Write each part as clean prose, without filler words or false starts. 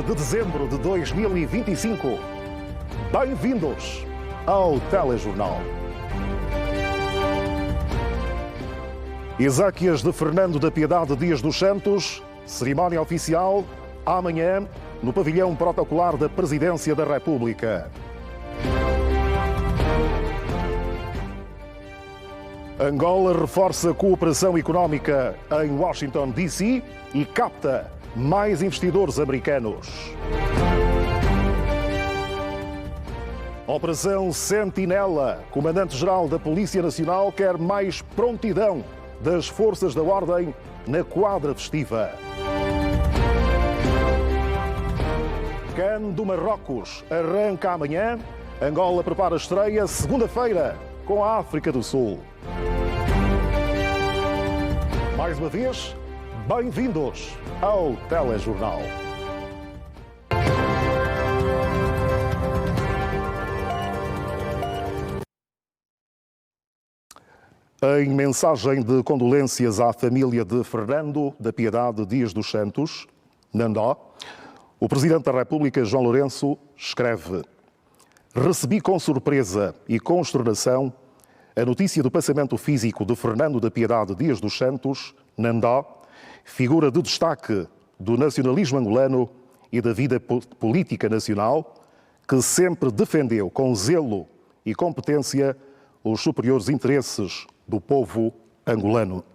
de dezembro de 2025. Bem-vindos ao Telejornal. Exéquias de Fernando da Piedade Dias dos Santos, cerimónia oficial, amanhã, no pavilhão protocolar da Presidência da República. Angola reforça cooperação económica em Washington, D.C. e capta mais investidores americanos. Operação Sentinela. Comandante-Geral da Polícia Nacional quer mais prontidão das forças da ordem na quadra festiva. CAN do Marrocos arranca amanhã. Angola prepara a estreia segunda-feira com a África do Sul. Mais uma vez, bem-vindos ao Telejornal. Em mensagem de condolências à família de Fernando da Piedade Dias dos Santos, Nandó, o Presidente da República, João Lourenço, escreve: recebi com surpresa e consternação a notícia do passamento físico de Fernando da Piedade Dias dos Santos, Nandó, figura de destaque do nacionalismo angolano e da vida política nacional, que sempre defendeu com zelo e competência os superiores interesses do povo angolano.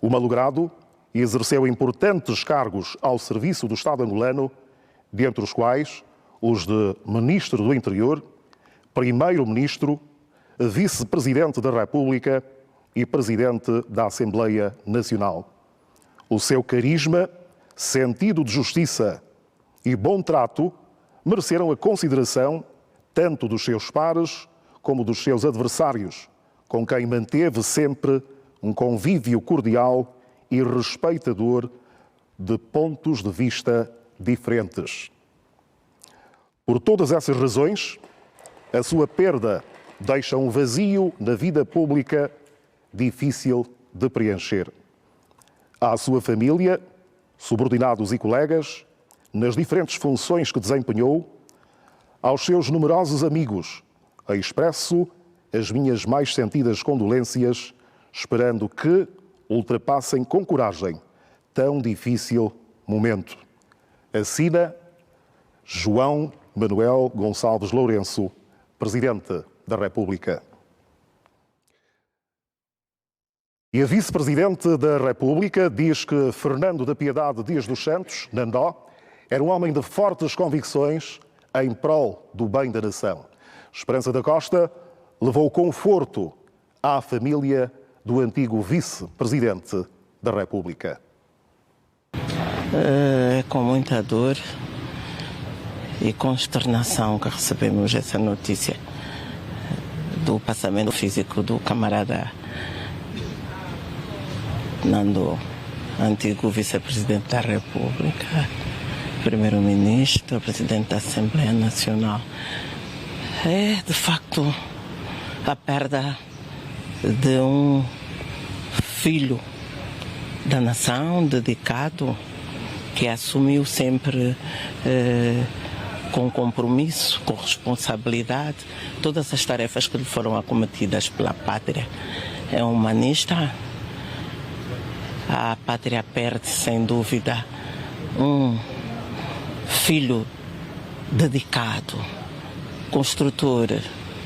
O malogrado exerceu importantes cargos ao serviço do Estado angolano, dentre os quais os de Ministro do Interior, Primeiro-Ministro, Vice-Presidente da República e Presidente da Assembleia Nacional. O seu carisma, sentido de justiça e bom trato mereceram a consideração tanto dos seus pares como dos seus adversários, com quem manteve sempre um convívio cordial e respeitador de pontos de vista diferentes. Por todas essas razões, a sua perda deixa um vazio na vida pública difícil de preencher. À sua família, subordinados e colegas, nas diferentes funções que desempenhou, aos seus numerosos amigos, expresso as minhas mais sentidas condolências, esperando que ultrapassem com coragem tão difícil momento. Assina João Manuel Gonçalves Lourenço, Presidente da República. E a Vice-Presidente da República diz que Fernando da Piedade Dias dos Santos, Nandó, era um homem de fortes convicções em prol do bem da nação. Esperança da Costa levou conforto à família do antigo Vice-Presidente da República. É com muita dor e consternação que recebemos essa notícia do passamento físico do camarada Nandó, antigo Vice-Presidente da República, Primeiro-Ministro, Presidente da Assembleia Nacional. É, de facto, a perda de um filho da nação, dedicado, que assumiu sempre com compromisso, com responsabilidade, todas as tarefas que lhe foram acometidas pela pátria. É um humanista. A pátria perde, sem dúvida, um filho dedicado, construtor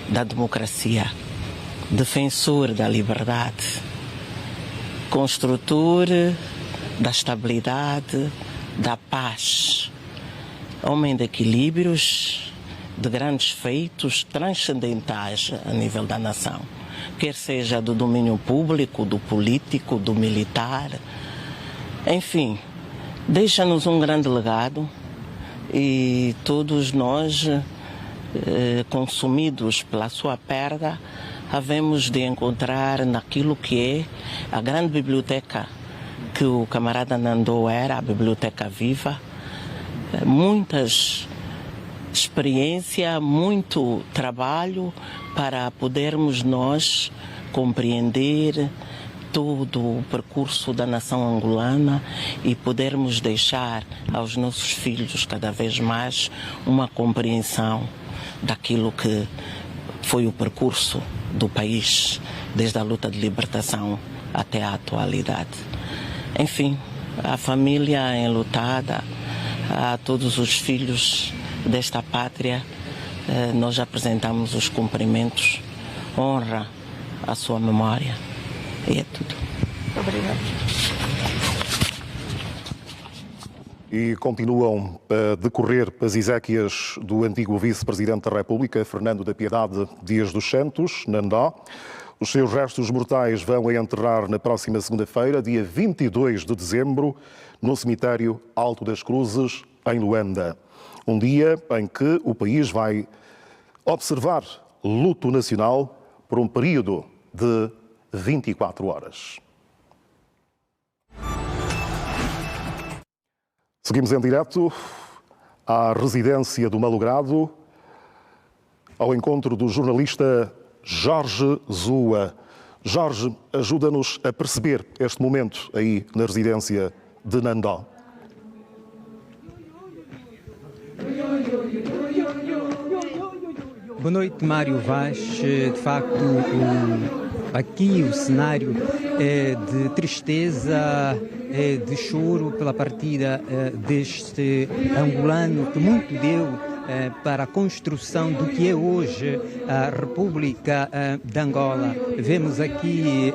da democracia, defensor da liberdade, construtor da estabilidade, da paz, homem de equilíbrios, de grandes feitos transcendentais a nível da nação, quer seja do domínio público, do político, do militar, enfim, deixa-nos um grande legado e todos nós, consumidos pela sua perda, havemos de encontrar naquilo que é a grande biblioteca que o camarada Nandó era, a biblioteca viva, muitas experiência, muito trabalho para podermos nós compreender, todo o percurso da nação angolana e podermos deixar aos nossos filhos cada vez mais uma compreensão daquilo que foi o percurso do país desde a luta de libertação até a atualidade. Enfim, a família enlutada, a todos os filhos desta pátria, nós apresentamos os cumprimentos, honra à sua memória. E é tudo. Obrigada. E continuam a decorrer as exéquias do antigo vice-presidente da República, Fernando da Piedade Dias dos Santos, Nandá. Os seus restos mortais vão enterrar na próxima segunda-feira, dia 22 de dezembro, no cemitério Alto das Cruzes, em Luanda. Um dia em que o país vai observar luto nacional por um período de 24 horas. Seguimos em direto à residência do Malogrado, ao encontro do jornalista Jorge Zua. Jorge, ajuda-nos a perceber este momento aí na residência de Nandá. Boa noite, Mário Vaz. De facto, aqui o cenário é de tristeza, é de choro pela partida deste angolano que muito deu para a construção do que é hoje a República de Angola. Vemos aqui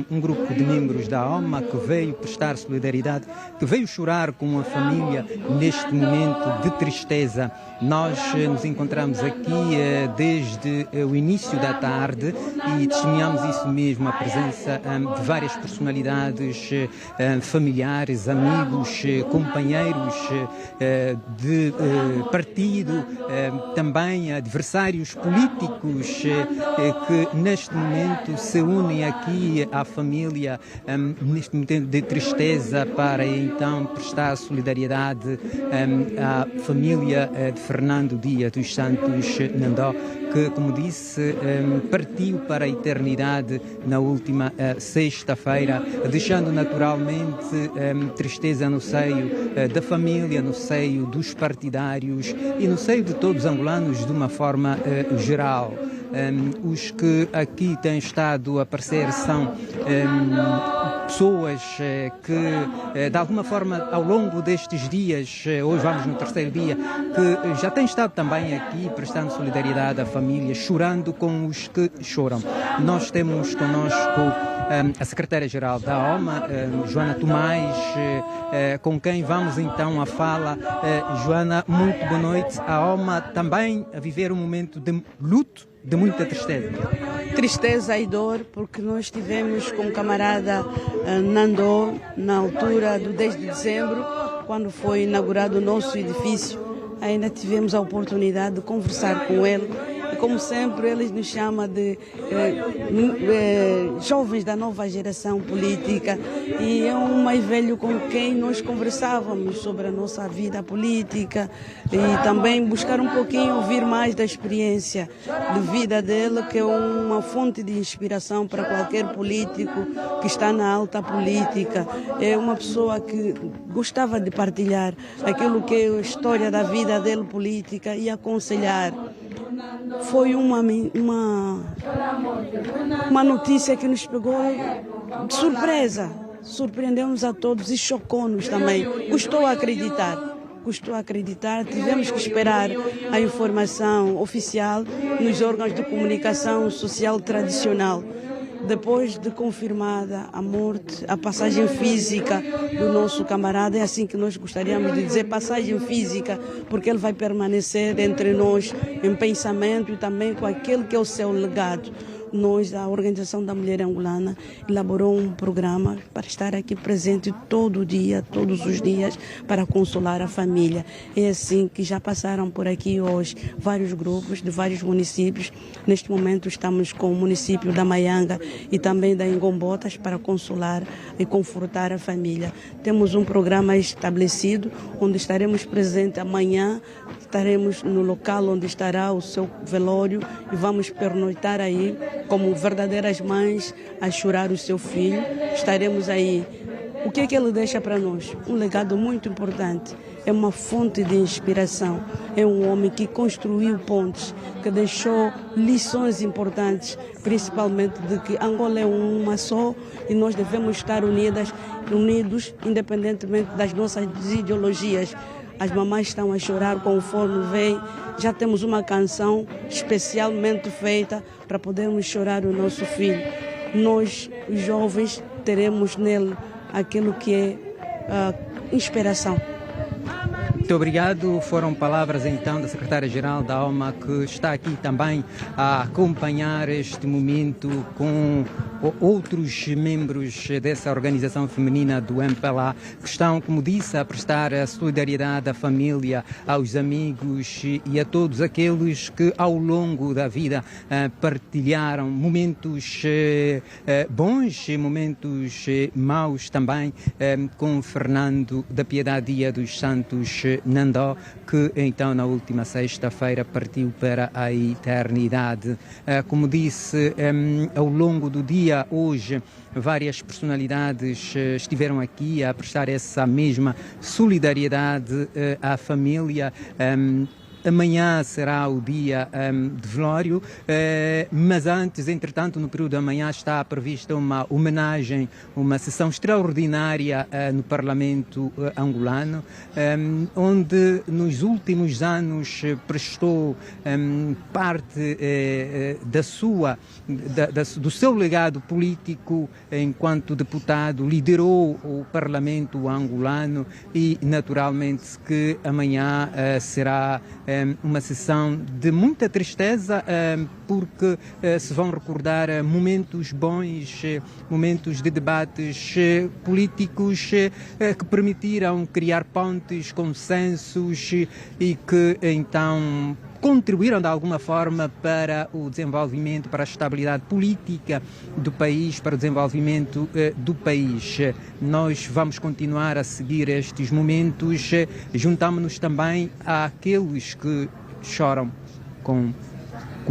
um grupo de membros da OMA que veio prestar solidariedade, que veio chorar com a família neste momento de tristeza. Nós nos encontramos aqui desde o início da tarde e testemunhamos isso mesmo, a presença de várias personalidades, familiares, amigos, companheiros de partido, também adversários políticos que neste momento se unem aqui à família neste momento de tristeza para então prestar solidariedade à família de Fernando Dias dos Santos Nandá, que, como disse, partiu para a eternidade na última sexta-feira, deixando naturalmente tristeza no seio da família, no seio dos partidários e no seio de todos os angolanos de uma forma geral. Os que aqui têm estado a aparecer são pessoas que, de alguma forma, ao longo destes dias, hoje vamos no terceiro dia, que já têm estado também aqui prestando solidariedade à família, chorando com os que choram. Nós temos connosco a secretária-geral da OMA, Joana Tomás, com quem vamos então à fala. Joana, muito boa noite. A OMA também a viver um momento de luto, de muita tristeza. Tristeza e dor, porque nós tivemos com o camarada Nandó, na altura do 10 de dezembro, quando foi inaugurado o nosso edifício, ainda tivemos a oportunidade de conversar com ele. E como sempre, ele nos chama de jovens da nova geração política, e é um mais velho com quem nós conversávamos sobre a nossa vida política e também buscar um pouquinho, ouvir mais da experiência de vida dele, que é uma fonte de inspiração para qualquer político que está na alta política. É uma pessoa que gostava de partilhar aquilo que é a história da vida dele política e aconselhar. Foi uma notícia que nos pegou de surpresa, surpreendeu-nos a todos e chocou-nos também. Custou a acreditar, tivemos que esperar a informação oficial nos órgãos de comunicação social tradicional. Depois de confirmada a morte, a passagem física do nosso camarada, é assim que nós gostaríamos de dizer, passagem física, porque ele vai permanecer entre nós em pensamento e também com aquele que é o seu legado. Nós, a Organização da Mulher Angolana, elaborou um programa para estar aqui presente todo dia, todos os dias, para consolar a família. É assim que já passaram por aqui hoje vários grupos de vários municípios. Neste momento estamos com o município da Maianga e também da Ingombotas para consolar e confortar a família. Temos um programa estabelecido onde estaremos presentes amanhã, estaremos no local onde estará o seu velório e vamos pernoitar aí como verdadeiras mães a chorar o seu filho. Estaremos aí. O que é que ele deixa para nós? Um legado muito importante. É uma fonte de inspiração. É um homem que construiu pontes, que deixou lições importantes, principalmente de que Angola é uma só e nós devemos estar unidos, independentemente das nossas ideologias. As mamães estão a chorar conforme vem. Já temos uma canção especialmente feita para podermos chorar o nosso filho. Nós, os jovens, teremos nele aquilo que é inspiração. Muito obrigado. Foram palavras então da secretária-geral da ALMA, que está aqui também a acompanhar este momento com outros membros dessa organização feminina do MPLA, que estão, como disse, a prestar a solidariedade à família, aos amigos e a todos aqueles que ao longo da vida partilharam momentos bons e momentos maus também com Fernando da Piedade Dia dos Santos Nandó, que então na última sexta-feira partiu para a eternidade. Como disse, ao longo do dia hoje, várias personalidades estiveram aqui a prestar essa mesma solidariedade à família. Amanhã será o dia de velório, mas antes, entretanto, no período da manhã está prevista uma homenagem, uma sessão extraordinária no Parlamento angolano, onde nos últimos anos prestou parte do seu legado político enquanto deputado, liderou o Parlamento angolano e, naturalmente, que amanhã será uma sessão de muita tristeza, porque se vão recordar momentos bons, momentos de debates políticos que permitiram criar pontes, consensos e que então contribuíram de alguma forma para o desenvolvimento, para a estabilidade política do país, para o desenvolvimento do país. Nós vamos continuar a seguir estes momentos, juntamos-nos também àqueles que choram, como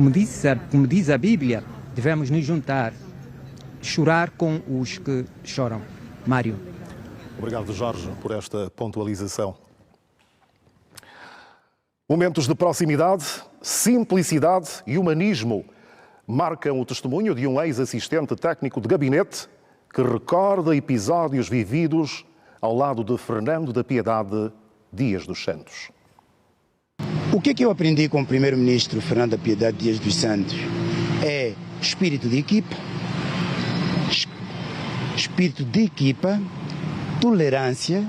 diz a Bíblia, devemos nos juntar, chorar com os que choram. Mário. Obrigado, Jorge, por esta pontualização. Momentos de proximidade, simplicidade e humanismo marcam o testemunho de um ex-assistente técnico de gabinete que recorda episódios vividos ao lado de Fernando da Piedade Dias dos Santos. O que é que eu aprendi com o primeiro-ministro Fernando da Piedade Dias dos Santos? É espírito de equipa, tolerância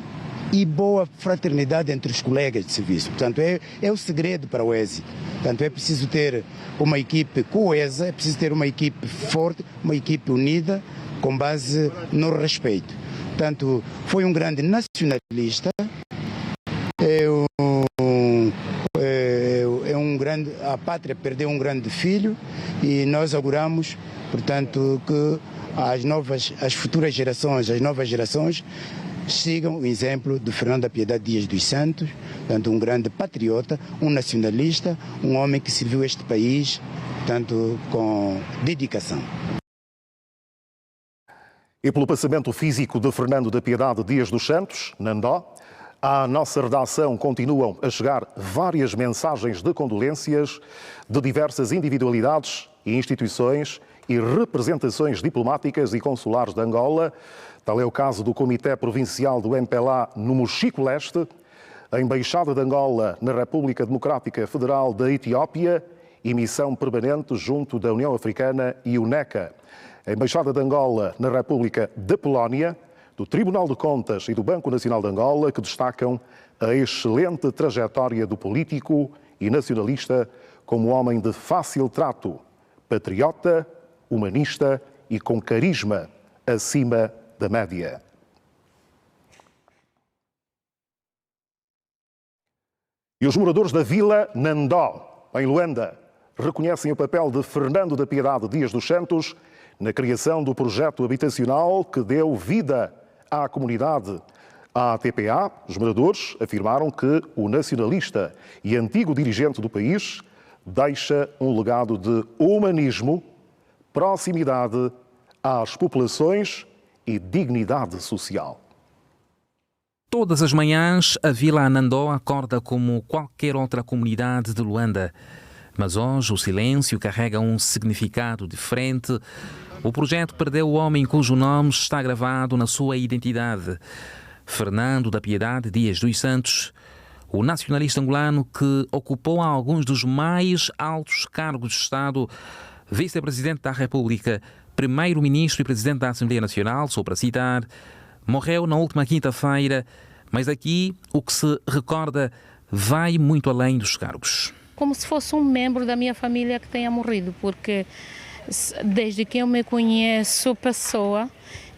e boa fraternidade entre os colegas de serviço. Portanto, é o segredo para o êxito. Portanto, é preciso ter uma equipe coesa, é preciso ter uma equipe forte, uma equipe unida, com base no respeito. Portanto, foi um grande nacionalista, a pátria perdeu um grande filho e nós auguramos, portanto, que as futuras gerações, as novas gerações, sigam o exemplo de Fernando da Piedade Dias dos Santos, portanto, um grande patriota, um nacionalista, um homem que serviu este país, portanto, com dedicação. E pelo passamento físico de Fernando da Piedade Dias dos Santos, Nandó, à nossa redação continuam a chegar várias mensagens de condolências de diversas individualidades e instituições e representações diplomáticas e consulares de Angola. Tal é o caso do Comitê Provincial do MPLA no Mochico Leste, a Embaixada de Angola na República Democrática Federal da Etiópia e missão permanente junto da União Africana e UNECA, a Embaixada de Angola na República da Polónia, do Tribunal de Contas e do Banco Nacional de Angola, que destacam a excelente trajetória do político e nacionalista como homem de fácil trato, patriota, humanista e com carisma acima da média. E os moradores da Vila Nandó, em Luanda, reconhecem o papel de Fernando da Piedade Dias dos Santos na criação do projeto habitacional que deu vida à comunidade, À TPA, os moradores afirmaram que o nacionalista e antigo dirigente do país deixa um legado de humanismo, proximidade às populações e dignidade social. Todas as manhãs, a Vila Nandó acorda como qualquer outra comunidade de Luanda. Mas hoje o silêncio carrega um significado diferente. O projeto perdeu o homem cujo nome está gravado na sua identidade. Fernando da Piedade Dias dos Santos, o nacionalista angolano que ocupou alguns dos mais altos cargos de Estado, vice-presidente da República, primeiro-ministro e presidente da Assembleia Nacional, só para citar, morreu na última quinta-feira, mas aqui o que se recorda vai muito além dos cargos. Como se fosse um membro da minha família que tenha morrido, porque desde que eu me conheço pessoa,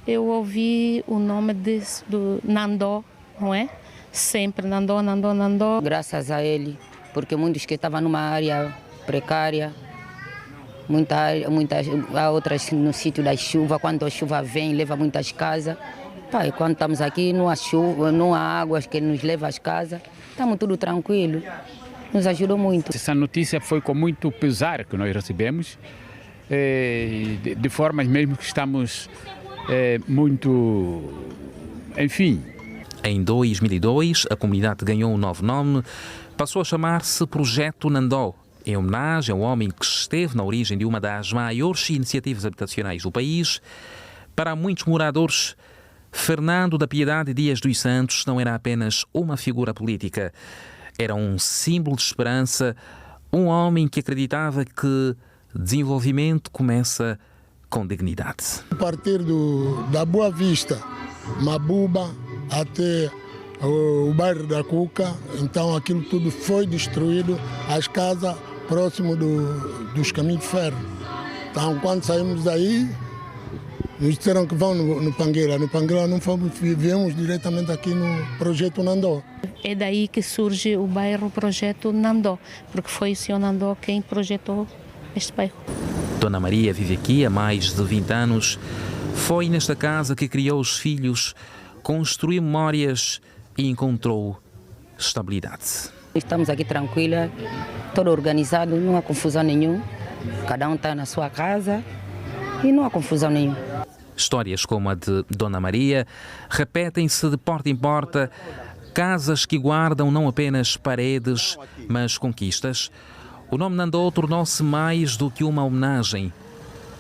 eu ouvi o nome do Nandó, não é? Sempre Nandó, Nandó, Nandó. Graças a ele, porque muitos que estavam numa área precária, há outras no sítio da chuva, quando a chuva vem, leva muitas casas. E quando estamos aqui, não há chuva, não há águas que nos leva às casas, estamos tudo tranquilo. Nos ajudou muito. Essa notícia foi com muito pesar que nós recebemos, de formas mesmo que estamos muito, enfim. Em 2002, a comunidade ganhou um novo nome, passou a chamar-se Projeto Nandó, em homenagem ao homem que esteve na origem de uma das maiores iniciativas habitacionais do país. Para muitos moradores, Fernando da Piedade Dias dos Santos não era apenas uma figura política, era um símbolo de esperança, um homem que acreditava que desenvolvimento começa com dignidade. A partir da Boa Vista, Mabuba, até o bairro da Cuca, então aquilo tudo foi destruído, as casas próximo dos caminhos de ferro. Então quando saímos daí, nos disseram que vão no Pangueira. No Pangueira não fomos, viemos diretamente aqui no Projeto Nandó. É daí que surge o bairro Projeto Nandó, porque foi o senhor Nandó quem projetou este bairro. Dona Maria vive aqui há mais de 20 anos. Foi nesta casa que criou os filhos, construiu memórias e encontrou estabilidade. Estamos aqui tranquila, todo organizado, não há confusão nenhuma. Cada um está na sua casa e não há confusão nenhuma. Histórias como a de Dona Maria repetem-se de porta em porta, casas que guardam não apenas paredes, mas conquistas. O nome Nandó tornou-se mais do que uma homenagem,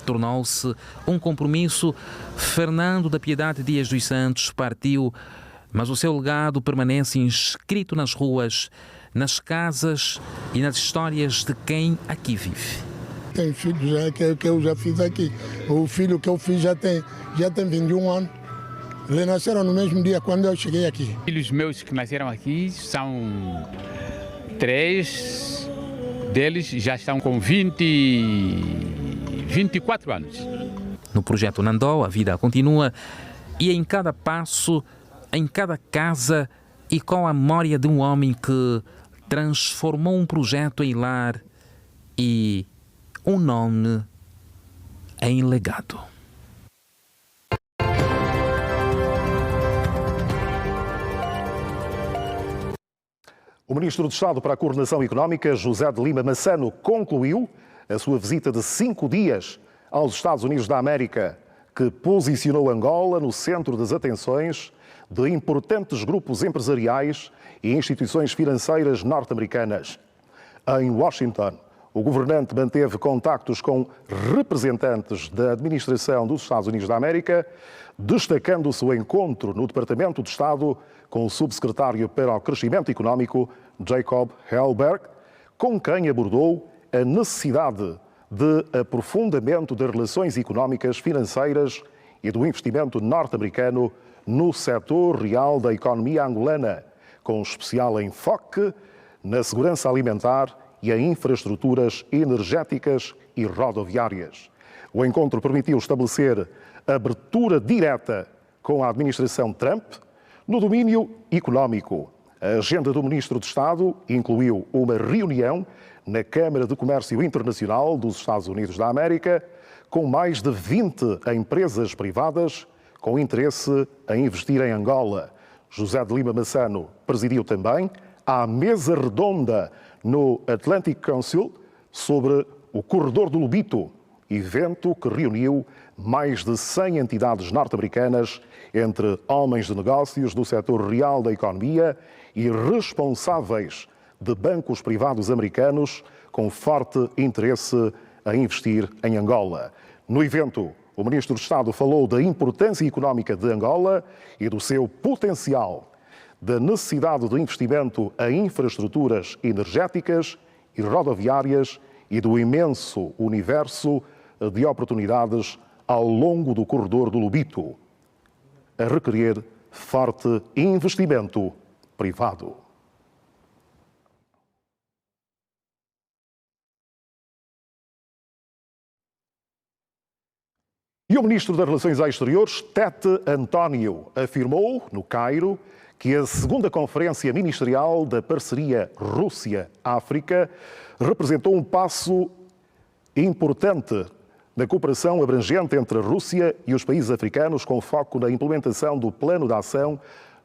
tornou-se um compromisso. Fernando da Piedade Dias dos Santos partiu, mas o seu legado permanece inscrito nas ruas, nas casas e nas histórias de quem aqui vive. Tem filhos que eu já fiz aqui. O filho que eu fiz já tem 21 anos. Eles nasceram no mesmo dia quando eu cheguei aqui. Filhos meus que nasceram aqui são 3 deles, já estão com 24 anos. No Projeto Nandó, a vida continua e em cada passo, em cada casa e com a memória de um homem que transformou um projeto em lar e um nome em legado. O Ministro de Estado para a Coordenação Económica, José de Lima Massano, concluiu a sua visita de 5 dias aos Estados Unidos da América, que posicionou Angola no centro das atenções de importantes grupos empresariais e instituições financeiras norte-americanas. Em Washington, o governante manteve contactos com representantes da administração dos Estados Unidos da América, destacando o seu encontro no Departamento de Estado com o subsecretário para o Crescimento Económico, Jacob Hellberg, com quem abordou a necessidade de aprofundamento das relações económicas, financeiras e do investimento norte-americano no setor real da economia angolana, com especial enfoque na segurança alimentar e em infraestruturas energéticas e rodoviárias. O encontro permitiu estabelecer abertura direta com a administração Trump no domínio económico. A agenda do Ministro de Estado incluiu uma reunião na Câmara de Comércio Internacional dos Estados Unidos da América, com mais de 20 empresas privadas com interesse em investir em Angola, José de Lima Massano presidiu também a mesa redonda no Atlantic Council sobre o Corredor do Lobito, evento que reuniu mais de 100 entidades norte-americanas, entre homens de negócios do setor real da economia e responsáveis de bancos privados americanos com forte interesse a investir em Angola. No evento, o Ministro de Estado falou da importância económica de Angola e do seu potencial, da necessidade de investimento em infraestruturas energéticas e rodoviárias e do imenso universo de oportunidades ao longo do corredor do Lobito, a requerer forte investimento privado. E o Ministro das Relações Exteriores, Tete António, afirmou, no Cairo, que a segunda Conferência Ministerial da Parceria Rússia-África representou um passo importante na cooperação abrangente entre a Rússia e os países africanos, com foco na implementação do Plano de Ação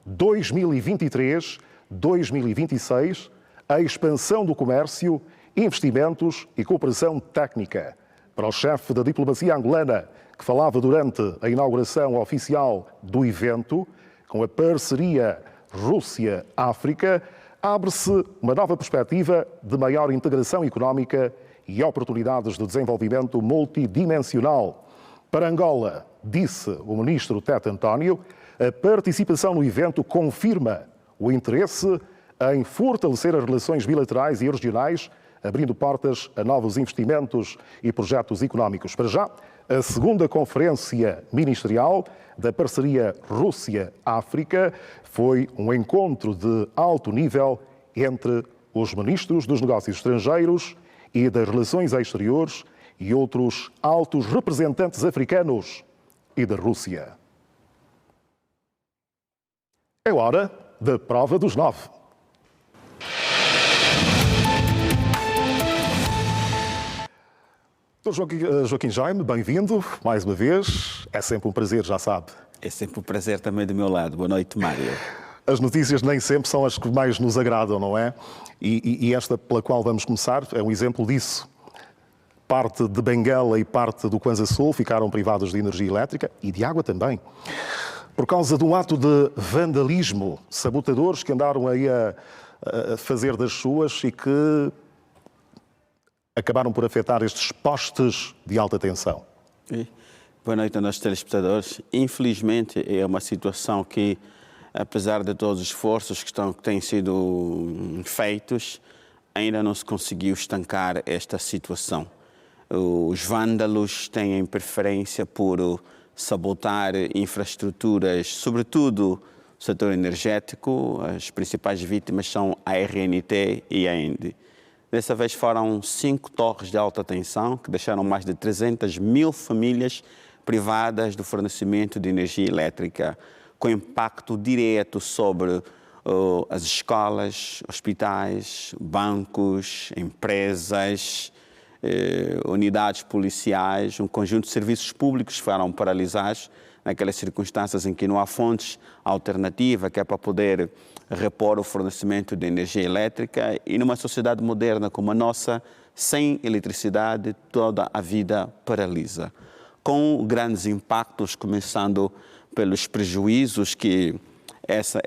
2023-2026, a expansão do comércio, investimentos e cooperação técnica. Para o chefe da diplomacia angolana, que falava durante a inauguração oficial do evento, com a parceria Rússia-África, abre-se uma nova perspectiva de maior integração económica e oportunidades de desenvolvimento multidimensional. Para Angola, disse o ministro Tete António, a participação no evento confirma o interesse em fortalecer as relações bilaterais e regionais, abrindo portas a novos investimentos e projetos económicos. Para já, a segunda Conferência Ministerial da Parceria Rússia-África foi um encontro de alto nível entre os ministros dos Negócios Estrangeiros e das Relações Exteriores e outros altos representantes africanos e da Rússia. É hora da prova dos 9. Joaquim Jaime, bem-vindo mais uma vez. É sempre um prazer, já sabe. É sempre um prazer também do meu lado. Boa noite, Mário. As notícias nem sempre são as que mais nos agradam, não é? E esta pela qual vamos começar é um exemplo disso. Parte de Benguela e parte do Kwanza Sul ficaram privados de energia elétrica e de água também. Por causa de um ato de vandalismo, sabotadores que andaram aí a fazer das suas e que acabaram por afetar estes postes de alta tensão. Boa noite a nossos telespectadores. Infelizmente, é uma situação que, apesar de todos os esforços que têm sido feitos, ainda não se conseguiu estancar esta situação. Os vândalos têm preferência por sabotar infraestruturas, sobretudo o setor energético. As principais vítimas são a RNT e a ENDE. Dessa vez foram 5 torres de alta tensão que deixaram mais de 300 mil famílias privadas do fornecimento de energia elétrica, com impacto direto sobre as escolas, hospitais, bancos, empresas, unidades policiais, um conjunto de serviços públicos foram paralisados naquelas circunstâncias em que não há fontes alternativas, que é para poder repor o fornecimento de energia elétrica. E numa sociedade moderna como a nossa, sem eletricidade, toda a vida paralisa. Com grandes impactos, começando pelos prejuízos que essa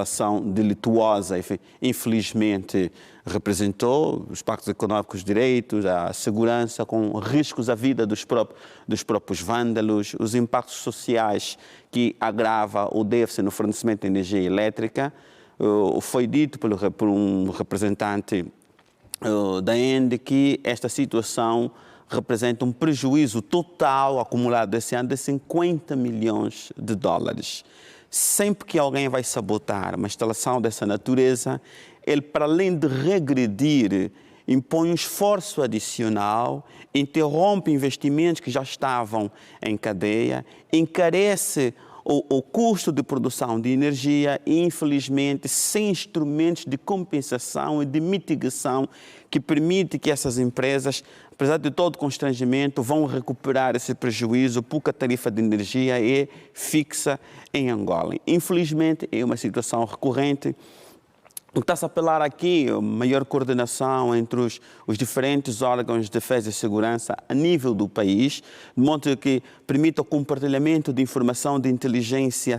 ação delituosa, infelizmente, representou, os impactos económicos, direitos, a segurança, com riscos à vida dos próprios vândalos, os impactos sociais que agrava o déficit no fornecimento de energia elétrica. Foi dito por um representante da ENDE que esta situação representa um prejuízo total acumulado esse ano de 50 milhões de dólares. Sempre que alguém vai sabotar uma instalação dessa natureza, ele, para além de regredir, impõe um esforço adicional, interrompe investimentos que já estavam em cadeia, encarece o custo de produção de energia, infelizmente, sem instrumentos de compensação e de mitigação que permite que essas empresas, apesar de todo constrangimento, vão recuperar esse prejuízo porque a tarifa de energia é fixa em Angola. Infelizmente, é uma situação recorrente. O que está-se a apelar aqui é maior coordenação entre os diferentes órgãos de defesa e segurança a nível do país, de modo que permita o compartilhamento de informação de inteligência,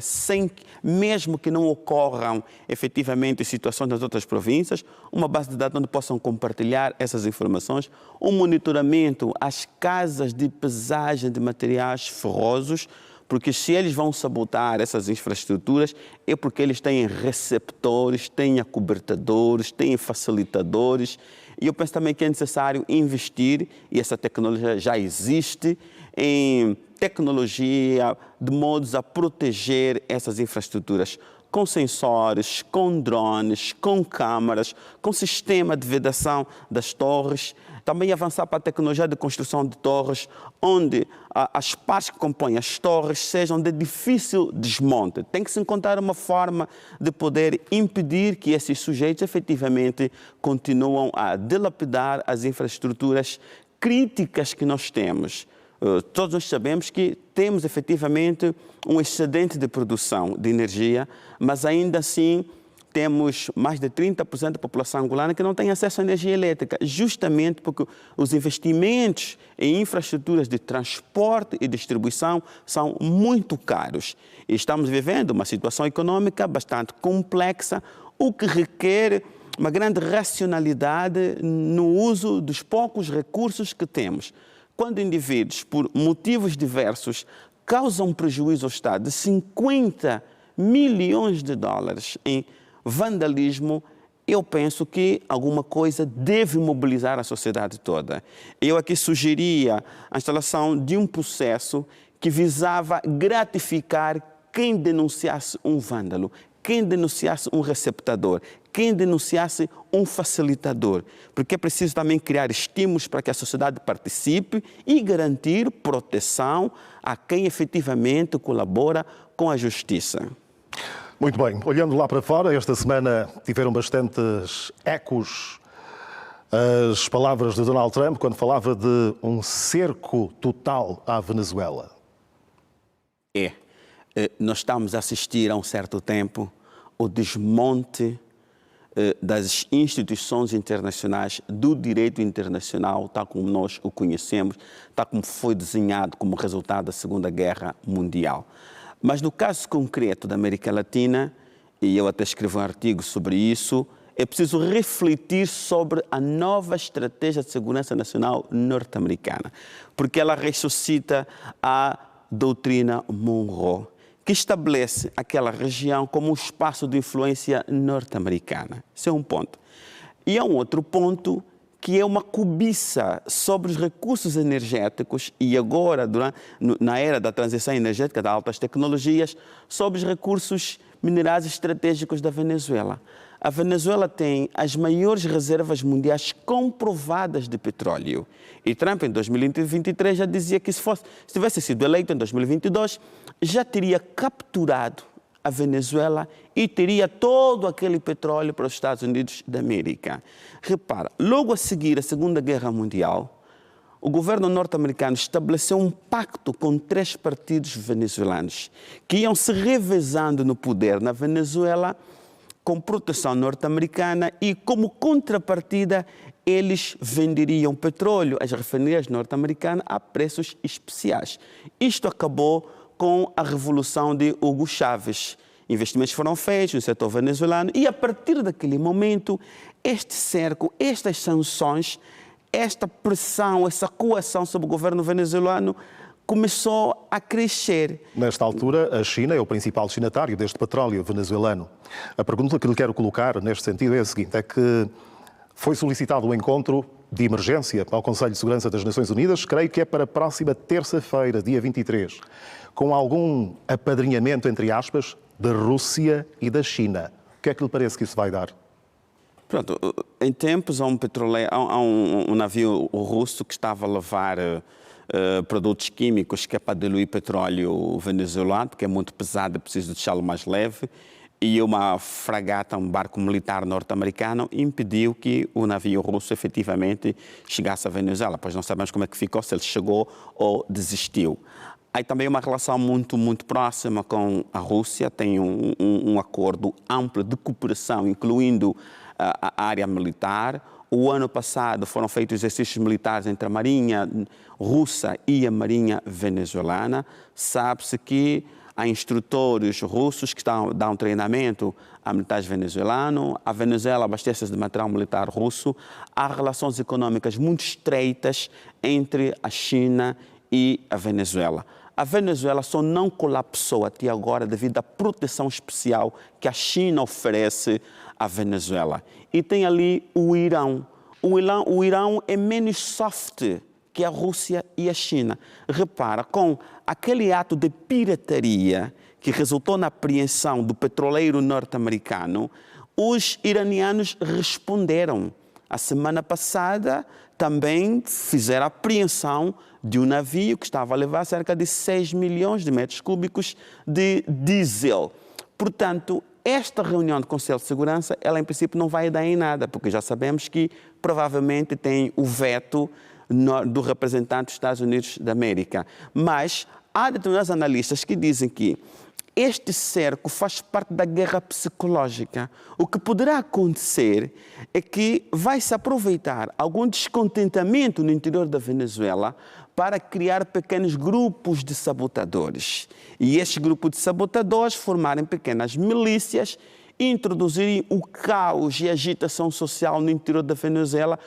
mesmo que não ocorram efetivamente situações nas outras províncias, uma base de dados onde possam compartilhar essas informações, um monitoramento às casas de pesagem de materiais ferrosos, porque se eles vão sabotar essas infraestruturas é porque eles têm receptores, têm acobertadores, têm facilitadores. E eu penso também que é necessário investir, e essa tecnologia já existe, em tecnologia de modos a proteger essas infraestruturas com sensores, com drones, com câmaras, com sistema de vedação das torres. Também avançar para a tecnologia de construção de torres, onde as partes que compõem as torres sejam de difícil desmonte. Tem que se encontrar uma forma de poder impedir que esses sujeitos efetivamente continuam a dilapidar as infraestruturas críticas que nós temos. Todos nós sabemos que temos efetivamente um excedente de produção de energia, mas ainda assim temos mais de 30% da população angolana que não tem acesso à energia elétrica, justamente porque os investimentos em infraestruturas de transporte e distribuição são muito caros. E estamos vivendo uma situação econômica bastante complexa, o que requer uma grande racionalidade no uso dos poucos recursos que temos. Quando indivíduos, por motivos diversos, causam prejuízo ao Estado de 50 milhões de dólares em vandalismo, eu penso que alguma coisa deve mobilizar a sociedade toda. Eu aqui sugeria a instalação de um processo que visava gratificar quem denunciasse um vândalo, quem denunciasse um receptador, quem denunciasse um facilitador, porque é preciso também criar estímulos para que a sociedade participe e garantir proteção a quem efetivamente colabora com a justiça. Muito bem, olhando lá para fora, esta semana tiveram bastantes ecos as palavras de Donald Trump quando falava de um cerco total à Venezuela. Nós estamos a assistir há um certo tempo o desmonte das instituições internacionais, do direito internacional, tal como nós o conhecemos, tal como foi desenhado como resultado da Segunda Guerra Mundial. Mas no caso concreto da América Latina, e eu até escrevi um artigo sobre isso, é preciso refletir sobre a nova estratégia de segurança nacional norte-americana, porque ela ressuscita a doutrina Monroe, que estabelece aquela região como um espaço de influência norte-americana. Esse é um ponto. E há um outro ponto que é uma cobiça sobre os recursos energéticos e agora, na era da transição energética, das altas tecnologias, sobre os recursos minerais estratégicos da Venezuela. A Venezuela tem as maiores reservas mundiais comprovadas de petróleo. E Trump, em 2023, já dizia que se tivesse sido eleito em 2022, já teria capturado a Venezuela e teria todo aquele petróleo para os Estados Unidos da América. Repara, logo a seguir a Segunda Guerra Mundial, o governo norte-americano estabeleceu um pacto com 3 partidos venezuelanos que iam se revezando no poder na Venezuela com proteção norte-americana e, como contrapartida, eles venderiam petróleo às refinarias norte-americanas a preços especiais. Isto acabou com a revolução de Hugo Chávez. Investimentos foram feitos no setor venezuelano e, a partir daquele momento, este cerco, estas sanções, esta pressão, essa coação sobre o governo venezuelano começou a crescer. Nesta altura, a China é o principal destinatário deste petróleo venezuelano. A pergunta que lhe quero colocar neste sentido é a seguinte, é que foi solicitado um encontro de emergência ao Conselho de Segurança das Nações Unidas, creio que é para a próxima terça-feira, dia 23, com algum apadrinhamento, entre aspas, da Rússia e da China. O que é que lhe parece que isso vai dar? Pronto, em tempos há um navio russo que estava a levar produtos químicos que é para diluir petróleo venezuelano, porque é muito pesado, é preciso deixá-lo mais leve. E uma fragata, um barco militar norte-americano, impediu que o navio russo efetivamente chegasse à Venezuela, pois não sabemos como é que ficou, se ele chegou ou desistiu. Há também uma relação muito próxima com a Rússia, tem um acordo amplo de cooperação, incluindo a área militar. O ano passado foram feitos exercícios militares entre a Marinha russa e a Marinha venezuelana. Sabe-se que há instrutores russos que dão treinamento a militares venezuelanos. A Venezuela abastece-se de material militar russo. Há relações econômicas muito estreitas entre a China e a Venezuela. A Venezuela só não colapsou até agora devido à proteção especial que a China oferece à Venezuela. E tem ali o Irão. O Irão é menos soft que a Rússia e a China. Repara, com aquele ato de pirataria que resultou na apreensão do petroleiro norte-americano, os iranianos responderam. A semana passada também fizeram a apreensão de um navio que estava a levar cerca de 6 milhões de metros cúbicos de diesel. Portanto, esta reunião do Conselho de Segurança, ela em princípio não vai dar em nada, porque já sabemos que provavelmente tem o veto do representante dos Estados Unidos da América. Mas há determinados analistas que dizem que este cerco faz parte da guerra psicológica. O que poderá acontecer é que vai se aproveitar algum descontentamento no interior da Venezuela para criar pequenos grupos de sabotadores. E estes grupos de sabotadores formarem pequenas milícias, introduzirem o caos e agitação social no interior da Venezuela,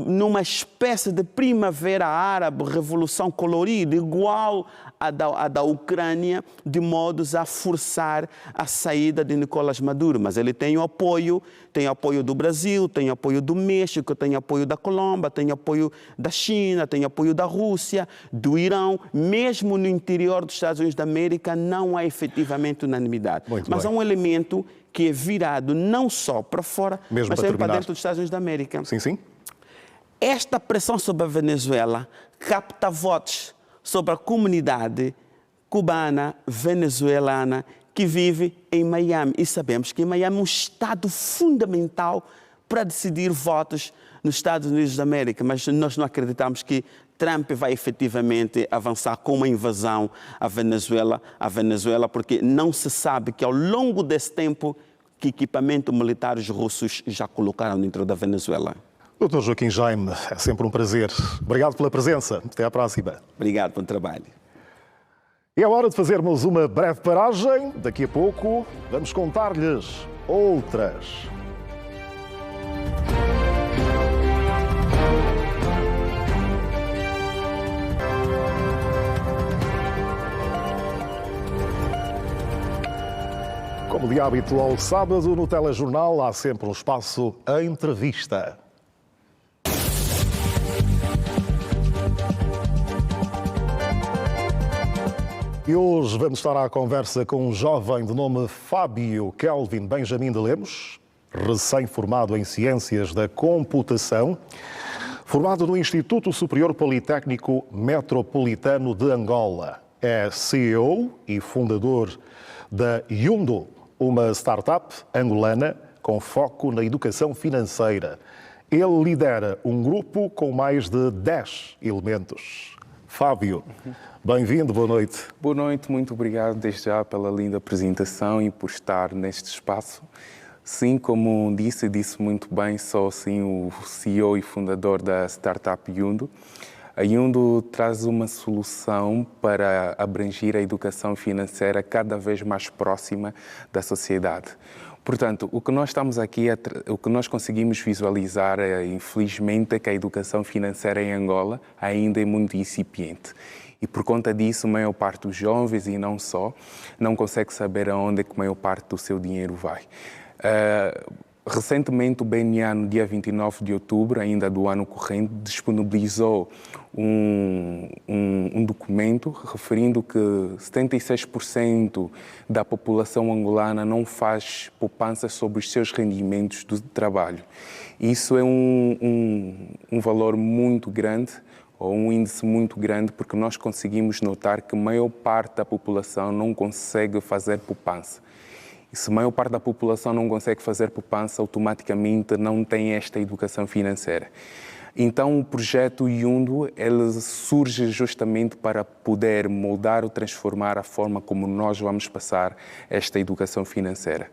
numa espécie de primavera árabe, revolução colorida, igual à da Ucrânia, de modos a forçar a saída de Nicolás Maduro. Mas ele tem o apoio do Brasil, tem o apoio do México, tem o apoio da Colômbia, tem o apoio da China, tem o apoio da Rússia, do Irão. Mesmo no interior dos Estados Unidos da América não há efetivamente unanimidade. Mas há um elemento que é virado não só para fora, mas também para dentro dos Estados Unidos da América. Sim, sim. Esta pressão sobre a Venezuela capta votos sobre a comunidade cubana, venezuelana, que vive em Miami. E sabemos que Miami é um estado fundamental para decidir votos nos Estados Unidos da América. Mas nós não acreditamos que Trump vai efetivamente avançar com uma invasão à Venezuela, porque não se sabe que ao longo desse tempo que equipamentos militares russos já colocaram dentro da Venezuela. Dr. Joaquim Jaime, é sempre um prazer. Obrigado pela presença. Até à próxima. Obrigado pelo trabalho. E é hora de fazermos uma breve paragem. Daqui a pouco vamos contar-lhes outras. Como de hábito ao sábado, no telejornal há sempre um espaço à entrevista. E hoje vamos estar à conversa com um jovem de nome Fábio Kelvin Benjamin de Lemos, recém-formado em Ciências da Computação, formado no Instituto Superior Politécnico Metropolitano de Angola. É CEO e fundador da Yundo, uma startup angolana com foco na educação financeira. Ele lidera um grupo com mais de 10 elementos. Fábio, bem-vindo, boa noite. Boa noite, muito obrigado desde já pela linda apresentação e por estar neste espaço. Sim, como disse muito bem, sou sim o CEO e fundador da startup Yundo. A Yundo traz uma solução para abranger a educação financeira cada vez mais próxima da sociedade. Portanto, o que nós estamos aqui, o que nós conseguimos visualizar, infelizmente, é que a educação financeira em Angola ainda é muito incipiente. E por conta disso, a maior parte dos jovens, e não só, não consegue saber aonde é que a maior parte do seu dinheiro vai. Recentemente, o BNA, no dia 29 de outubro, ainda do ano corrente, disponibilizou um documento referindo que 76% da população angolana não faz poupança sobre os seus rendimentos do trabalho. Isso é um valor muito grande, ou um índice muito grande, porque nós conseguimos notar que a maior parte da população não consegue fazer poupança. E se a maior parte da população não consegue fazer poupança, automaticamente não tem esta educação financeira. Então o projeto Yundo, ele surge justamente para poder moldar ou transformar a forma como nós vamos passar esta educação financeira.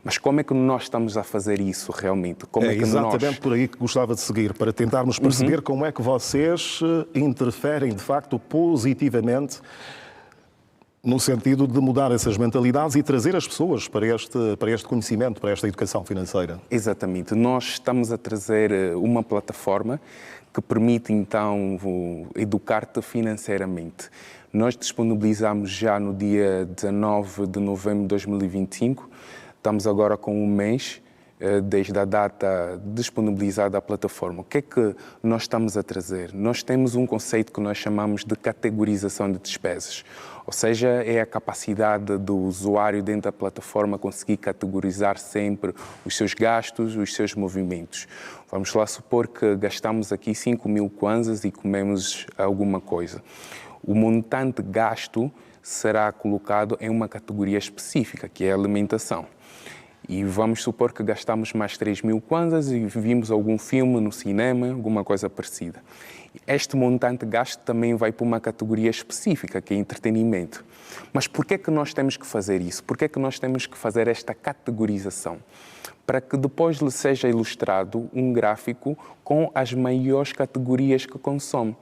Mas como é que nós estamos a fazer isso realmente? Como é que exatamente por aí que gostava de seguir, para tentarmos perceber como é que vocês interferem de facto positivamente no sentido de mudar essas mentalidades e trazer as pessoas para este conhecimento, para esta educação financeira. Exatamente. Nós estamos a trazer uma plataforma que permite, então, educar-te financeiramente. Nós disponibilizamos já no dia 19 de novembro de 2025. Estamos agora com um mês desde a data disponibilizada a plataforma. O que é que nós estamos a trazer? Nós temos um conceito que nós chamamos de categorização de despesas. Ou seja, é a capacidade do usuário dentro da plataforma conseguir categorizar sempre os seus gastos, os seus movimentos. Vamos lá supor que gastamos aqui 5.000 kwanzas e comemos alguma coisa. O montante gasto será colocado em uma categoria específica, que é a alimentação. E vamos supor que gastamos mais 3.000 kwanzas e vimos algum filme no cinema, alguma coisa parecida. Este montante gasto também vai para uma categoria específica, que é entretenimento. Mas por que é que nós temos que fazer isso? Por que é que nós temos que fazer esta categorização? Para que depois lhe seja ilustrado um gráfico com as maiores categorias que consome.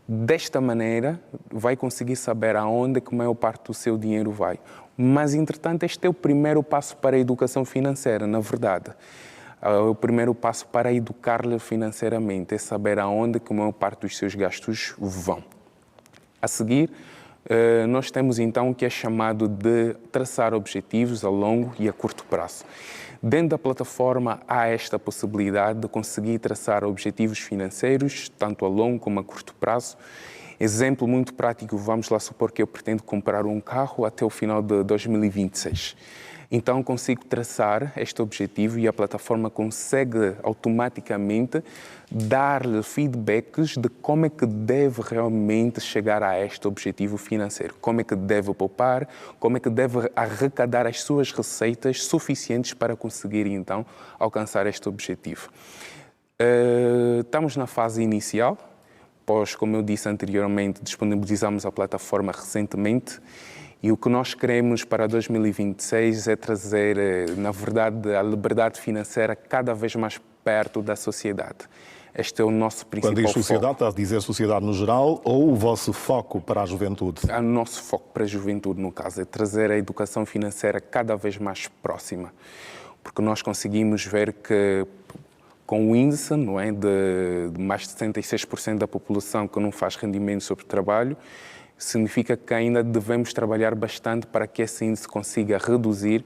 Desta maneira, vai conseguir saber aonde que a maior parte do seu dinheiro vai. Mas, entretanto, este é o primeiro passo para a educação financeira, na verdade. O primeiro passo para educar-lhe financeiramente é saber aonde que a maior parte dos seus gastos vão. A seguir, nós temos então o que é chamado de traçar objetivos a longo e a curto prazo. Dentro da plataforma há esta possibilidade de conseguir traçar objetivos financeiros, tanto a longo como a curto prazo. Exemplo muito prático, vamos lá supor que eu pretendo comprar um carro até o final de 2026. Então consigo traçar este objetivo e a plataforma consegue automaticamente dar-lhe feedbacks de como é que deve realmente chegar a este objetivo financeiro, como é que deve poupar, como é que deve arrecadar as suas receitas suficientes para conseguir então alcançar este objetivo. Estamos na fase inicial, pois, como eu disse anteriormente, disponibilizamos a plataforma recentemente. E o que nós queremos para 2026 é trazer, na verdade, a liberdade financeira cada vez mais perto da sociedade. Este é o nosso principal foco. Quando diz sociedade, está a dizer sociedade no geral ou o vosso foco para a juventude? O nosso foco para a juventude, no caso, é trazer a educação financeira cada vez mais próxima. Porque nós conseguimos ver que, com o índice, não é, de mais de 76% da população que não faz rendimento sobre o trabalho, significa que ainda devemos trabalhar bastante para que esse índice consiga reduzir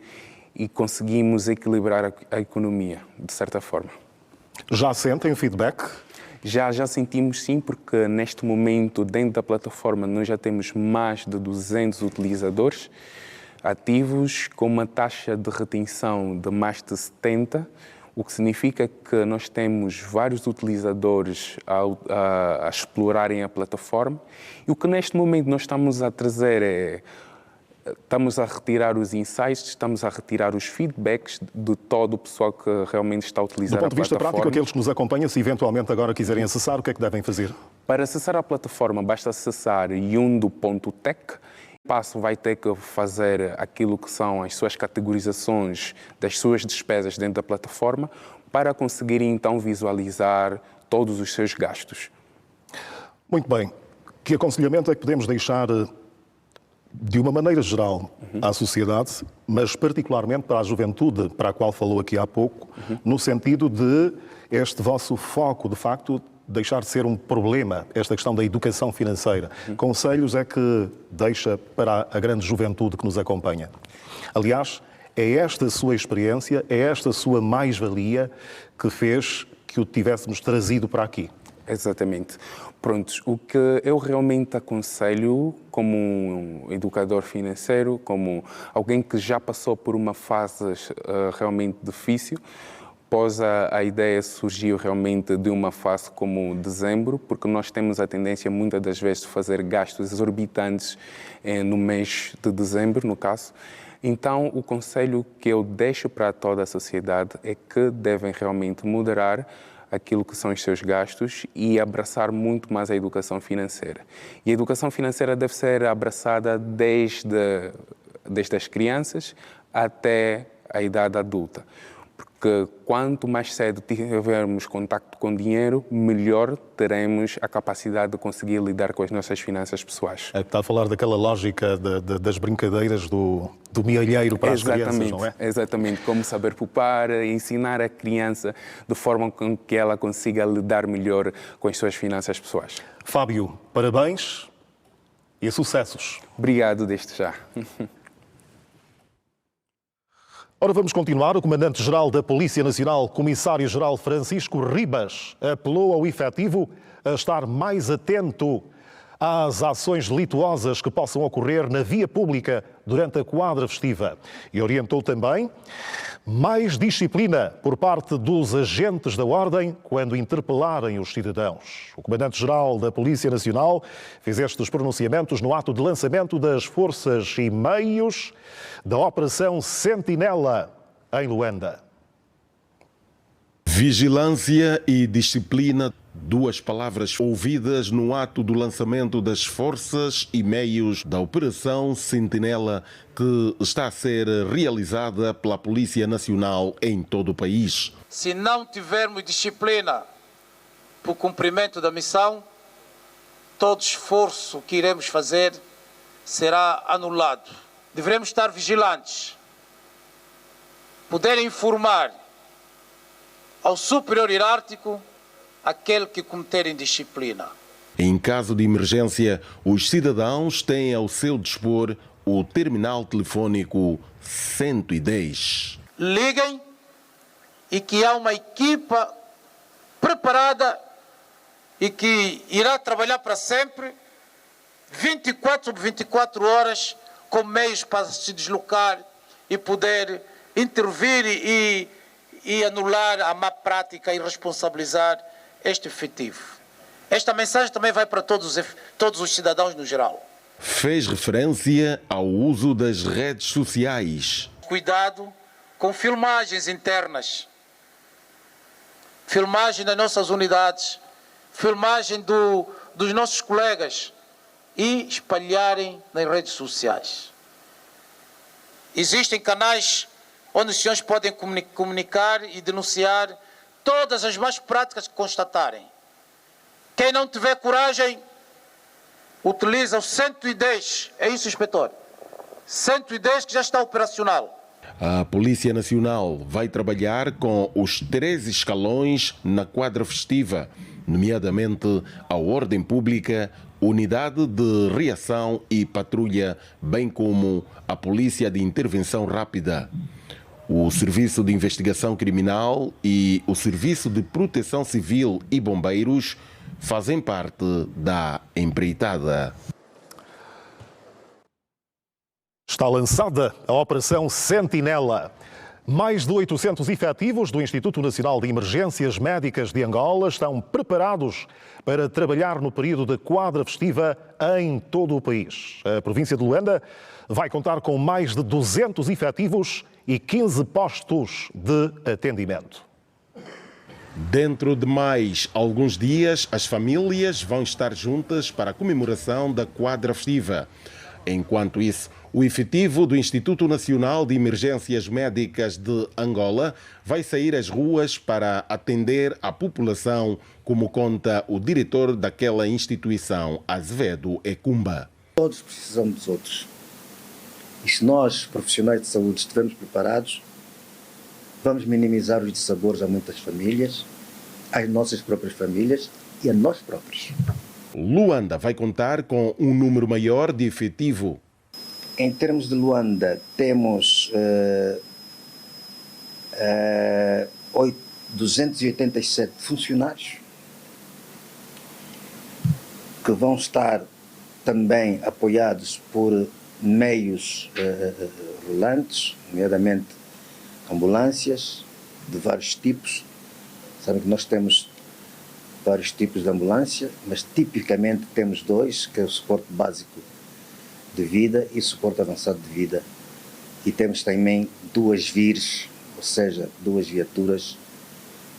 e conseguimos equilibrar a economia, de certa forma. Já sentem feedback? Já sentimos sim, porque neste momento, dentro da plataforma, nós já temos mais de 200 utilizadores ativos, com uma taxa de retenção de mais de 70%, o que significa que nós temos vários utilizadores a explorarem a plataforma. E o que neste momento nós estamos a trazer é, estamos a retirar os insights, estamos a retirar os feedbacks de todo o pessoal que realmente está a utilizar a plataforma. Do ponto de vista prático, aqueles que nos acompanham, se eventualmente agora quiserem acessar, o que é que devem fazer? Para acessar a plataforma, basta acessar yundo.tech. O passo vai ter que fazer aquilo que são as suas categorizações das suas despesas dentro da plataforma para conseguir então visualizar todos os seus gastos. Muito bem. Que aconselhamento é que podemos deixar, de uma maneira geral, à sociedade, mas particularmente para a juventude, para a qual falou aqui há pouco, no sentido de este vosso foco, de facto, deixar de ser um problema, esta questão da educação financeira? Conselhos é que deixa para a grande juventude que nos acompanha? Aliás, é esta sua experiência, é esta sua mais-valia que fez que o tivéssemos trazido para aqui. Exatamente. Pronto, o que eu realmente aconselho como um educador financeiro, como alguém que já passou por uma fase realmente difícil, Depois a ideia surgiu realmente de uma fase como dezembro, porque nós temos a tendência muitas das vezes de fazer gastos exorbitantes no mês de dezembro, no caso. Então, o conselho que eu deixo para toda a sociedade é que devem realmente moderar aquilo que são os seus gastos e abraçar muito mais a educação financeira. E a educação financeira deve ser abraçada desde as crianças até a idade adulta. Porque quanto mais cedo tivermos contacto com dinheiro, melhor teremos a capacidade de conseguir lidar com as nossas finanças pessoais. Está a falar daquela lógica das brincadeiras do mielheiro para as crianças, não é? Exatamente, como saber poupar, ensinar a criança de forma com que ela consiga lidar melhor com as suas finanças pessoais. Fábio, parabéns e sucessos. Obrigado desde já. Ora, vamos continuar. O Comandante-Geral da Polícia Nacional, Comissário-Geral Francisco Ribas, apelou ao efetivo a estar mais atento às ações delituosas que possam ocorrer na via pública durante a quadra festiva e orientou também mais disciplina por parte dos agentes da ordem quando interpelarem os cidadãos. O Comandante-Geral da Polícia Nacional fez estes pronunciamentos no ato de lançamento das forças e meios da Operação Sentinela em Luanda. Vigilância e disciplina, duas palavras ouvidas no ato do lançamento das forças e meios da Operação Sentinela, que está a ser realizada pela Polícia Nacional em todo o país. Se não tivermos disciplina para o cumprimento da missão, todo esforço que iremos fazer será anulado. Devemos estar vigilantes, poder informar ao superior hierárquico aquele que cometer indisciplina. Em caso de emergência, os cidadãos têm ao seu dispor o terminal telefônico 110. Liguem e que há uma equipa preparada e que irá trabalhar para sempre 24 sobre 24 horas com meios para se deslocar e poder intervir e anular a má prática e responsabilizar este efetivo. Esta mensagem também vai para todos os cidadãos no geral. Fez referência ao uso das redes sociais. Cuidado com filmagens internas, filmagem das nossas unidades, filmagem dos nossos colegas e espalharem nas redes sociais. Existem canais onde os senhores podem comunicar e denunciar todas as más práticas que constatarem. Quem não tiver coragem, utiliza o 110. É isso, inspetor? 110 que já está operacional. A Polícia Nacional vai trabalhar com os 13 escalões na quadra festiva, nomeadamente a ordem pública, unidade de reação e patrulha, bem como a Polícia de Intervenção Rápida. O Serviço de Investigação Criminal e o Serviço de Proteção Civil e Bombeiros fazem parte da empreitada. Está lançada a Operação Sentinela. Mais de 800 efetivos do Instituto Nacional de Emergências Médicas de Angola estão preparados para trabalhar no período da quadra festiva em todo o país. A província de Luanda vai contar com mais de 200 efetivos e 15 postos de atendimento. Dentro de mais alguns dias, as famílias vão estar juntas para a comemoração da quadra festiva. Enquanto isso, o efetivo do Instituto Nacional de Emergências Médicas de Angola vai sair às ruas para atender a população, como conta o diretor daquela instituição, Azevedo Ecumba. Todos precisamos dos outros. E se nós, profissionais de saúde, estivermos preparados, vamos minimizar os dissabores a muitas famílias, às nossas próprias famílias e a nós próprios. Luanda vai contar com um número maior de efetivo. Em termos de Luanda, temos 287 funcionários que vão estar também apoiados por meios rolantes, nomeadamente ambulâncias, de vários tipos. Sabem que nós temos vários tipos de ambulância, mas tipicamente temos dois, que é o suporte básico de vida e suporte avançado de vida. E temos também duas VIRs, ou seja, duas viaturas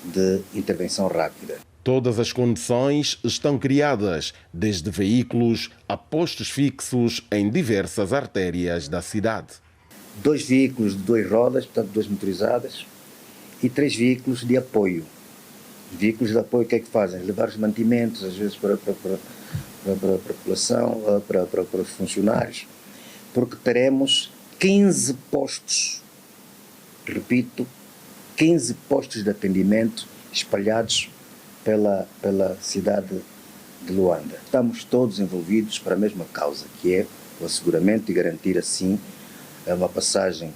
de intervenção rápida. Todas as condições estão criadas, desde veículos a postos fixos em diversas artérias da cidade. 2 veículos de 2 rodas, portanto 2 motorizadas, e 3 veículos de apoio. Veículos de apoio, o que é que fazem? Levar os mantimentos, às vezes para a população, para os funcionários, porque teremos 15 postos, repito, 15 postos de atendimento espalhados pela cidade de Luanda. Estamos todos envolvidos para a mesma causa, que é o asseguramento e garantir assim uma passagem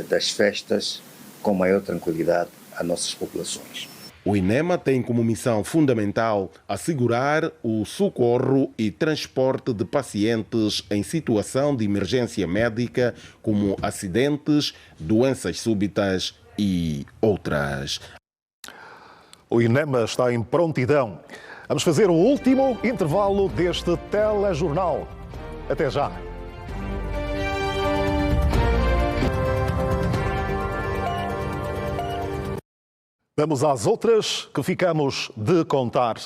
das festas com maior tranquilidade às nossas populações. O INEMA tem como missão fundamental assegurar o socorro e transporte de pacientes em situação de emergência médica, como acidentes, doenças súbitas e outras. O INEMA está em prontidão. Vamos fazer o último intervalo deste telejornal. Até já. Vamos às outras que ficamos de contar.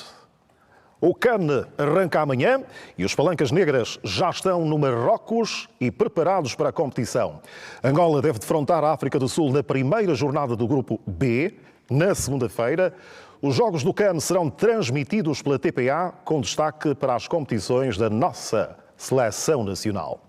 O CAN arranca amanhã e os Palancas Negras já estão no Marrocos e preparados para a competição. Angola deve defrontar a África do Sul na primeira jornada do grupo B, na segunda-feira. Os jogos do CAN serão transmitidos pela TPA, com destaque para as competições da nossa seleção nacional.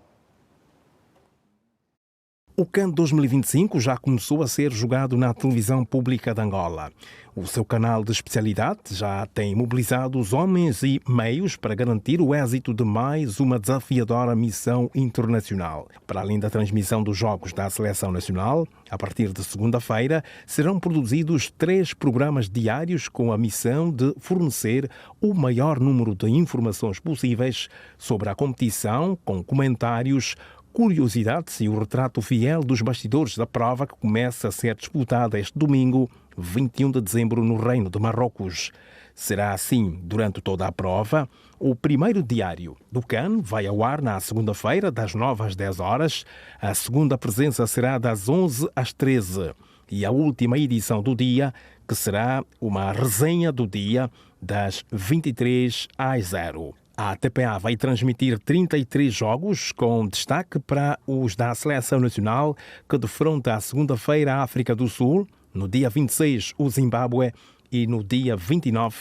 O CAN 2025 já começou a ser jogado na televisão pública de Angola. O seu canal de especialidade já tem mobilizado os homens e meios para garantir o êxito de mais uma desafiadora missão internacional. Para além da transmissão dos jogos da Seleção Nacional, a partir de segunda-feira serão produzidos 3 programas diários com a missão de fornecer o maior número de informações possíveis sobre a competição, com comentários, curiosidades e o retrato fiel dos bastidores da prova que começa a ser disputada este domingo, 21 de dezembro, no Reino de Marrocos. Será assim durante toda a prova. O primeiro diário do CAN vai ao ar na segunda-feira, das 9 às 10 horas. A segunda presença será das 11 às 13. E a última edição do dia, que será uma resenha do dia, das 23 às 0. A TPA vai transmitir 33 jogos, com destaque para os da Seleção Nacional, que defronta a segunda-feira a África do Sul, no dia 26 o Zimbábue e no dia 29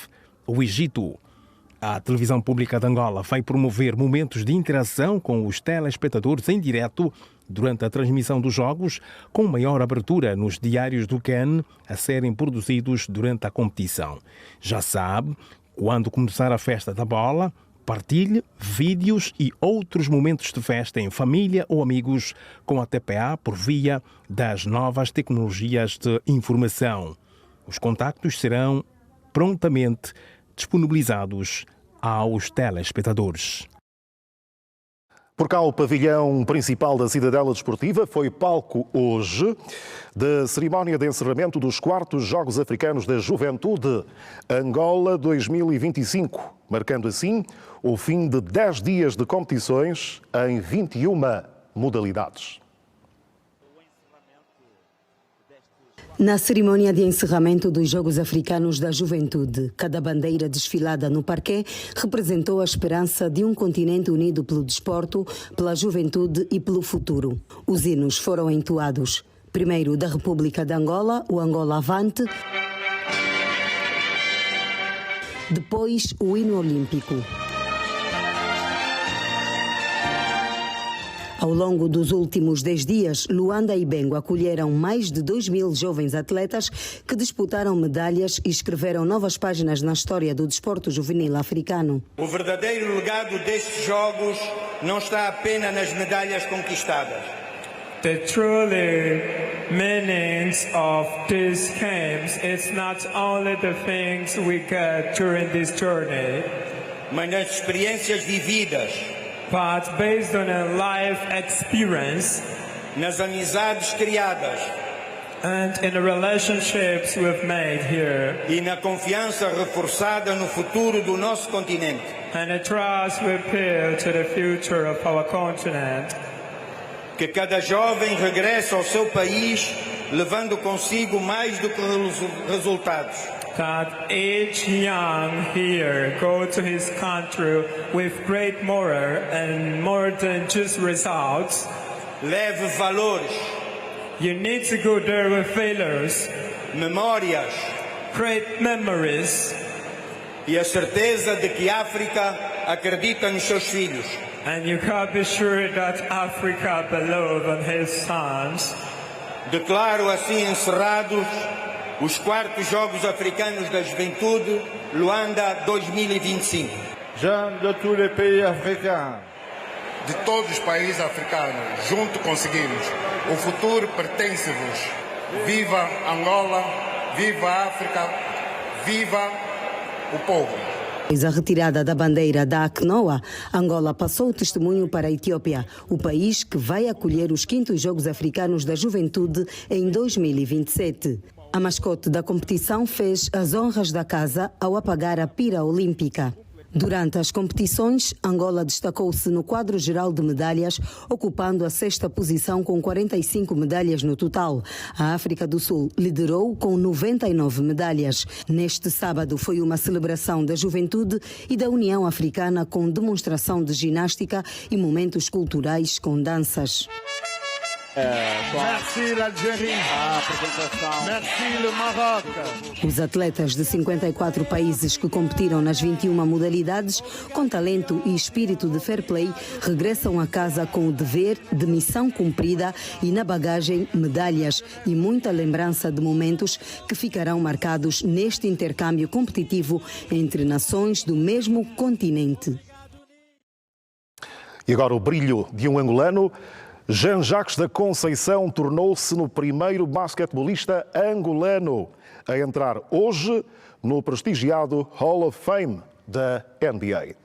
o Egito. A televisão pública de Angola vai promover momentos de interação com os telespectadores em direto durante a transmissão dos jogos, com maior abertura nos diários do CAN a serem produzidos durante a competição. Já sabe, quando começar a festa da bola, partilhe vídeos e outros momentos de festa em família ou amigos com a TPA por via das novas tecnologias de informação. Os contactos serão prontamente disponibilizados aos telespectadores. Por cá, o pavilhão principal da Cidadela Desportiva foi palco hoje da cerimónia de encerramento dos 4º Jogos Africanos da Juventude Angola 2025, marcando assim o fim de 10 dias de competições em 21 modalidades. Na cerimônia de encerramento dos Jogos Africanos da Juventude, cada bandeira desfilada no parquet representou a esperança de um continente unido pelo desporto, pela juventude e pelo futuro. Os hinos foram entoados. Primeiro da República de Angola, o Angola Avante. Depois, o hino olímpico. Ao longo dos últimos 10 dias, Luanda e Bengo acolheram mais de 2.000 jovens atletas que disputaram medalhas e escreveram novas páginas na história do desporto juvenil africano. O verdadeiro legado destes Jogos não está apenas nas medalhas conquistadas. The truly meanings of these games is not only the things we get during this journey, mas nas experiências vividas, but based on a life experience, nas amizades criadas, and in the relationships we've made here, e na confiança reforçada no futuro do nosso continente. and the trust we build to the future of our continent. Que cada jovem regresse ao seu país levando consigo mais do que resultados. That each young here go to his country with great moral and more than just results. Leve valores. You need to go there with failures, memórias, great memories, e a certeza de que a África acredita nos seus filhos. And you can be sure that Africa believes in his sons. Declaro assim encerrados os 4º Jogos Africanos da Juventude, Luanda 2025. Jeunes de tous les pays africains. De todos os países africanos, junto conseguimos. O futuro pertence-vos. Viva Angola, viva a África, viva o povo. Após a retirada da bandeira da ACNOA, Angola passou o testemunho para a Etiópia, o país que vai acolher os 5º Jogos Africanos da Juventude em 2027. A mascote da competição fez as honras da casa ao apagar a pira olímpica. Durante as competições, Angola destacou-se no quadro geral de medalhas, ocupando a 6ª posição com 45 medalhas no total. A África do Sul liderou com 99 medalhas. Neste sábado foi uma celebração da juventude e da União Africana com demonstração de ginástica e momentos culturais com danças. Merci l'Algérie. Merci le Maroc. Os atletas de 54 países que competiram nas 21 modalidades, com talento e espírito de fair play, regressam a casa com o dever de missão cumprida e na bagagem medalhas e muita lembrança de momentos que ficarão marcados neste intercâmbio competitivo entre nações do mesmo continente. E agora o brilho de um angolano. Jean-Jacques da Conceição tornou-se no primeiro basquetebolista angolano a entrar hoje no prestigiado Hall of Fame da NBA.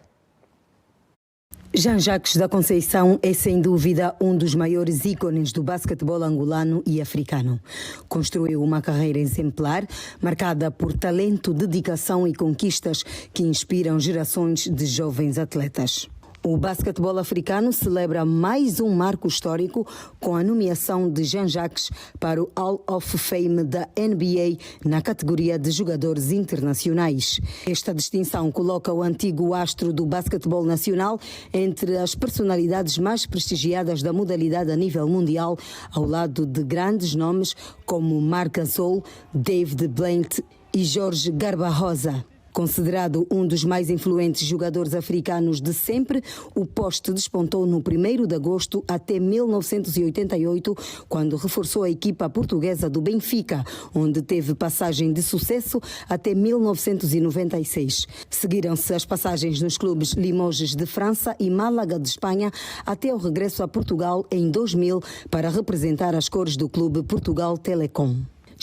Jean-Jacques da Conceição é sem dúvida um dos maiores ícones do basquetebol angolano e africano. Construiu uma carreira exemplar, marcada por talento, dedicação e conquistas que inspiram gerações de jovens atletas. O basquetebol africano celebra mais um marco histórico com a nomeação de Jean-Jacques para o Hall of Fame da NBA na categoria de jogadores internacionais. Esta distinção coloca o antigo astro do basquetebol nacional entre as personalidades mais prestigiadas da modalidade a nível mundial, ao lado de grandes nomes como Marc Gasol, David Blaine e Jorge Garbajosa. Considerado um dos mais influentes jogadores africanos de sempre, o poste despontou no 1º de agosto até 1988, quando reforçou a equipa portuguesa do Benfica, onde teve passagem de sucesso até 1996. Seguiram-se as passagens nos clubes Limoges de França e Málaga de Espanha, até o regresso a Portugal em 2000 para representar as cores do clube Portugal Telecom.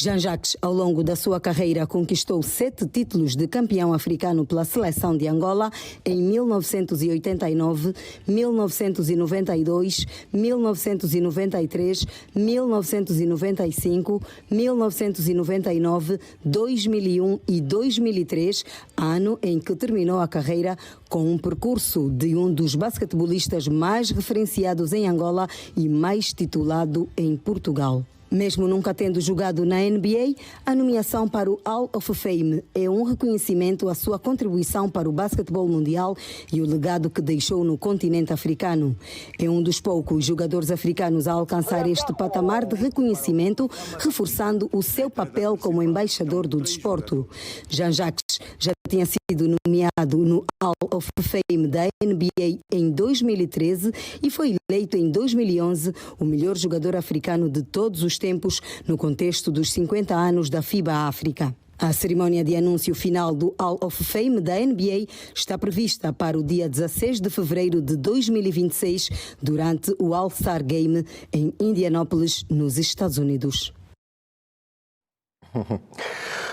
Jean-Jacques, ao longo da sua carreira, conquistou 7 títulos de campeão africano pela seleção de Angola em 1989, 1992, 1993, 1995, 1999, 2001 e 2003, ano em que terminou a carreira com um percurso de um dos basquetebolistas mais referenciados em Angola e mais titulado em Portugal. Mesmo nunca tendo jogado na NBA, a nomeação para o Hall of Fame é um reconhecimento à sua contribuição para o basquetebol mundial e o legado que deixou no continente africano. É um dos poucos jogadores africanos a alcançar este patamar de reconhecimento, reforçando o seu papel como embaixador do desporto. Jean-Jacques já tinha sido nomeado no Hall of Fame da NBA em 2013 e foi eleito em 2011 o melhor jogador africano de todos os tempos no contexto dos 50 anos da FIBA África. A cerimónia de anúncio final do Hall of Fame da NBA está prevista para o dia 16 de fevereiro de 2026, durante o All-Star Game em Indianápolis, nos Estados Unidos.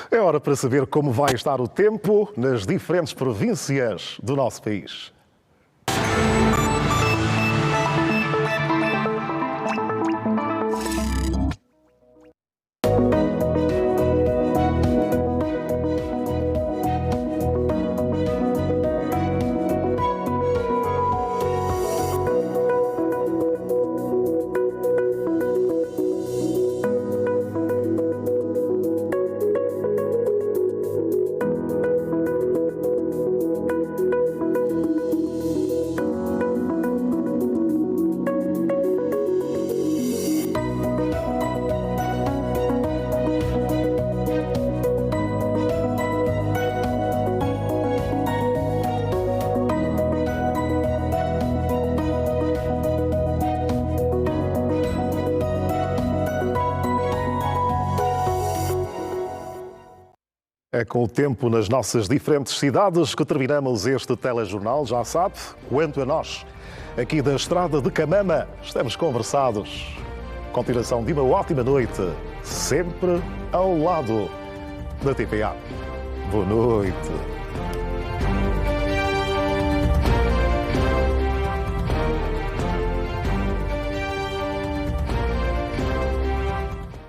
É hora para saber como vai estar o tempo nas diferentes províncias do nosso país. É com o tempo nas nossas diferentes cidades que terminamos este telejornal. Já sabe, quanto a nós, aqui da estrada de Camama, estamos conversados. Continuação de uma ótima noite, sempre ao lado da TPA. Boa noite.